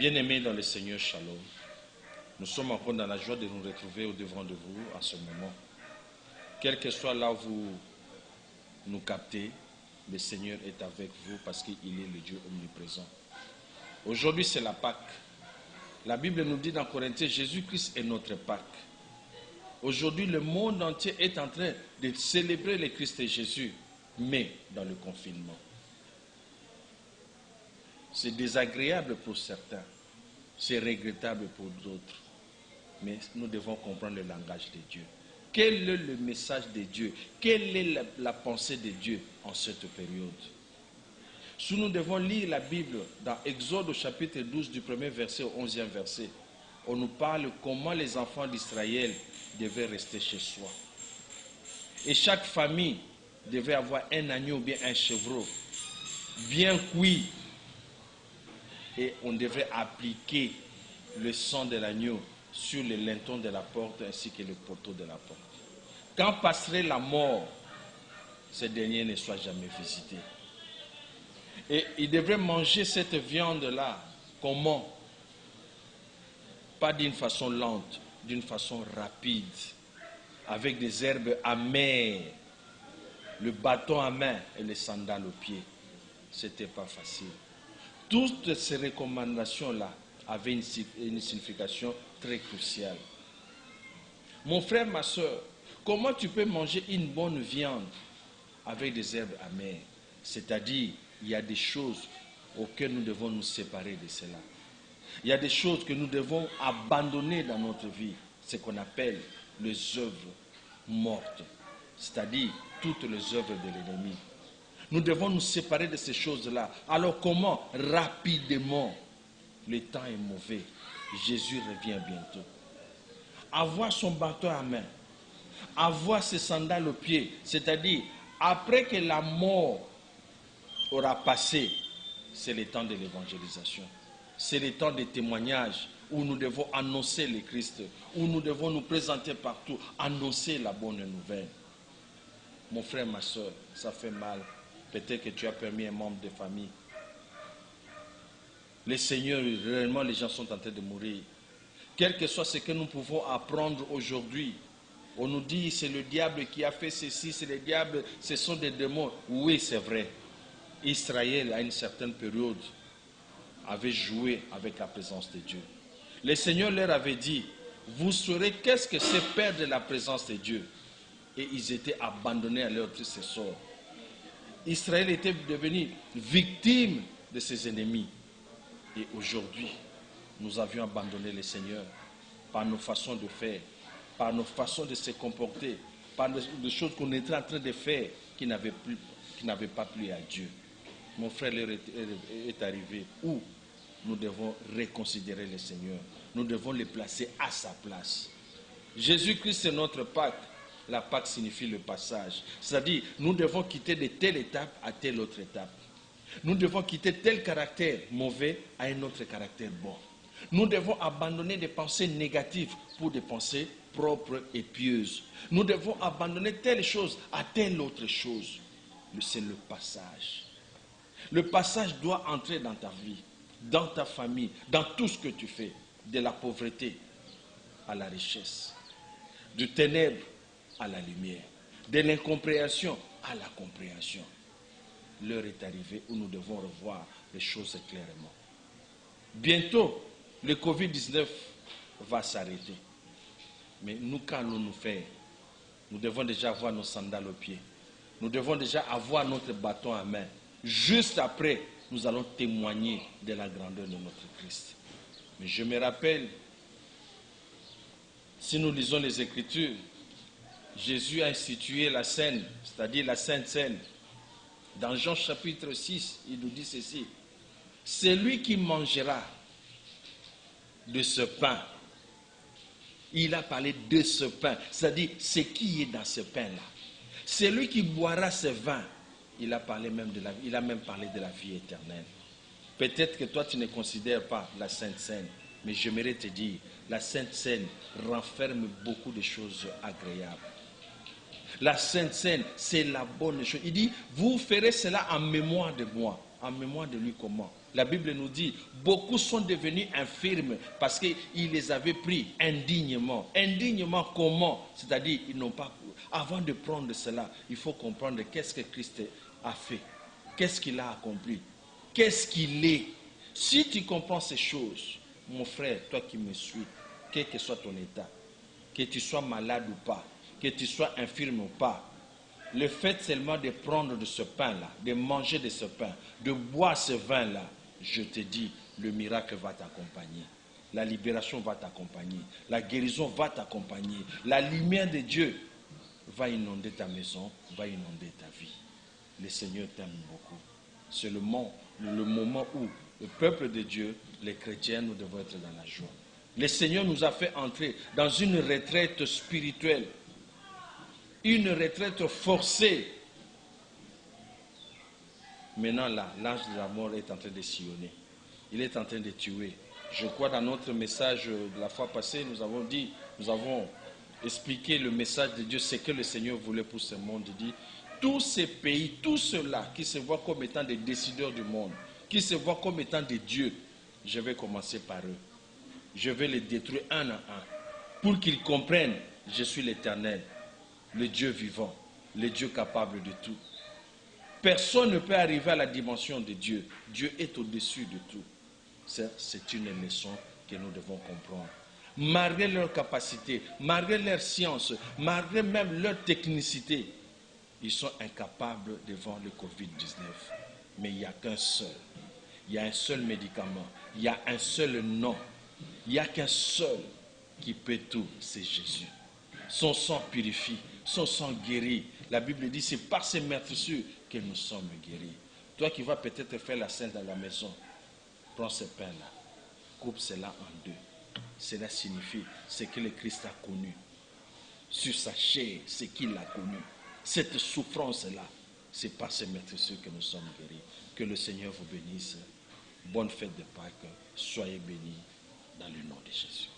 Bien-aimés dans le Seigneur, Shalom. Nous sommes encore dans la joie de nous retrouver au-devant de vous en ce moment. Quel que soit là où vous nous captez, le Seigneur est avec vous parce qu'il est le Dieu omniprésent. Aujourd'hui, c'est la Pâque. La Bible nous dit dans Corinthiens, Jésus-Christ est notre Pâque. Aujourd'hui, le monde entier est en train de célébrer le Christ et Jésus, mais dans le confinement. C'est désagréable pour certains, c'est regrettable pour d'autres. Mais nous devons comprendre le langage de Dieu. Quel est le message de Dieu? Quelle est la pensée de Dieu en cette période? Si nous devons lire la Bible dans Exode au chapitre 12 du 1er verset au 11e verset, on nous parle comment les enfants d'Israël devaient rester chez soi. Et chaque famille devait avoir un agneau ou bien un chevreau bien cuit. Et on devrait appliquer le sang de l'agneau sur les lintons de la porte ainsi que les poteaux de la porte. Quand passerait la mort, ce dernier ne soit jamais visité. Et il devrait manger cette viande-là. Comment? Pas d'une façon lente, d'une façon rapide, avec des herbes amères, le bâton à main et les sandales aux pieds. Ce n'était pas facile. Toutes ces recommandations-là avaient une signification très cruciale. Mon frère, ma soeur, comment tu peux manger une bonne viande avec des herbes amères? C'est-à-dire, il y a des choses auxquelles nous devons nous séparer de cela. Il y a des choses que nous devons abandonner dans notre vie, ce qu'on appelle les œuvres mortes, c'est-à-dire toutes les œuvres de l'ennemi. Nous devons nous séparer de ces choses-là. Alors comment? Rapidement. Le temps est mauvais. Jésus revient bientôt. Avoir son bâton à main, avoir ses sandales aux pieds, c'est-à-dire après que la mort aura passé, c'est le temps de l'évangélisation. C'est le temps des témoignages où nous devons annoncer le Christ, où nous devons nous présenter partout, annoncer la bonne nouvelle. Mon frère, ma soeur, ça fait mal. Peut-être que tu as permis un membre de famille. Le Seigneur, réellement, les gens sont en train de mourir. Quel que soit ce que nous pouvons apprendre aujourd'hui, on nous dit c'est le diable qui a fait ceci, c'est le diable, ce sont des démons. Oui, c'est vrai. Israël, à une certaine période, avait joué avec la présence de Dieu. Le Seigneur leur avait dit, vous saurez qu'est-ce que c'est perdre la présence de Dieu. Et ils étaient abandonnés à leur triste sort. Israël était devenu victime de ses ennemis. Et aujourd'hui, nous avions abandonné le Seigneur par nos façons de faire, par nos façons de se comporter, par des choses qu'on était en train de faire qui n'avaient pas plu à Dieu. Mon frère est arrivé où nous devons reconsidérer le Seigneur. Nous devons le placer à sa place. Jésus-Christ est notre Pâque. La Pâque signifie le passage. C'est-à-dire, nous devons quitter de telle étape à telle autre étape. Nous devons quitter tel caractère mauvais à un autre caractère bon. Nous devons abandonner des pensées négatives pour des pensées propres et pieuses. Nous devons abandonner telle chose à telle autre chose. C'est le passage. Le passage doit entrer dans ta vie, dans ta famille, dans tout ce que tu fais, de la pauvreté à la richesse, du ténèbre à la lumière, de l'incompréhension à la compréhension. L'heure est arrivée où nous devons revoir les choses clairement. Bientôt, le Covid-19 va s'arrêter. Mais nous, qu'allons-nous faire? Nous devons déjà avoir nos sandales aux pieds. Nous devons déjà avoir notre bâton à main. Juste après, nous allons témoigner de la grandeur de notre Christ. Mais je me rappelle, si nous lisons les Écritures, Jésus a institué la scène, c'est-à-dire la Sainte Seine. Dans Jean chapitre 6, il nous dit ceci. Celui qui mangera de ce pain, il a parlé de ce pain, c'est-à-dire ce qui est dans ce pain-là. Celui qui boira ce vin, il a même parlé de la vie éternelle. Peut-être que toi tu ne considères pas la Sainte Seine, mais j'aimerais te dire, la Sainte Seine renferme beaucoup de choses agréables. La Sainte Seine, c'est la bonne chose. Il dit, vous ferez cela en mémoire de moi. En mémoire de lui comment? La Bible nous dit, beaucoup sont devenus infirmes parce qu'ils les avaient pris indignement. Indignement comment? C'est-à-dire, ils n'ont pas... Avant de prendre cela, il faut comprendre qu'est-ce que Christ a fait. Qu'est-ce qu'il a accompli? Qu'est-ce qu'il est? Si tu comprends ces choses, mon frère, toi qui me suis, quel que soit ton état, que tu sois malade ou pas, que tu sois infirme ou pas, le fait seulement de prendre de ce pain-là, de manger de ce pain, de boire ce vin-là, je te dis, le miracle va t'accompagner. La libération va t'accompagner. La guérison va t'accompagner. La lumière de Dieu va inonder ta maison, va inonder ta vie. Le Seigneur t'aime beaucoup. C'est le moment où le peuple de Dieu, les chrétiens, nous devons être dans la joie. Le Seigneur nous a fait entrer dans une retraite spirituelle. Une retraite forcée. Maintenant là, l'ange de la mort est en train de sillonner. Il est en train de tuer. Je crois dans notre message de la fois passée, nous avons expliqué le message de Dieu, ce que le Seigneur voulait pour ce monde. Il dit, tous ces pays, tous ceux-là qui se voient comme étant des décideurs du monde, qui se voient comme étant des dieux, je vais commencer par eux. Je vais les détruire un à un. Pour qu'ils comprennent, je suis l'Éternel, le Dieu vivant, le Dieu capable de tout. Personne ne peut arriver à la dimension de Dieu. Dieu est au-dessus de tout. C'est une leçon que nous devons comprendre. Malgré leur capacité, malgré leur science, malgré même leur technicité, ils sont incapables devant le Covid-19. Mais il n'y a qu'un seul. Il y a un seul médicament. Il y a un seul nom. Il n'y a qu'un seul qui peut tout, c'est Jésus. Son sang purifie, son sang guérit. La Bible dit, c'est par ces meurtrissures que nous sommes guéris. Toi qui vas peut-être faire la scène dans la maison, prends ce pain-là, coupe cela en deux. Cela signifie ce que le Christ a connu. Sur sa chair, ce qu'il a connu. Cette souffrance-là, c'est par ces meurtrissures que nous sommes guéris. Que le Seigneur vous bénisse. Bonne fête de Pâques. Soyez bénis dans le nom de Jésus.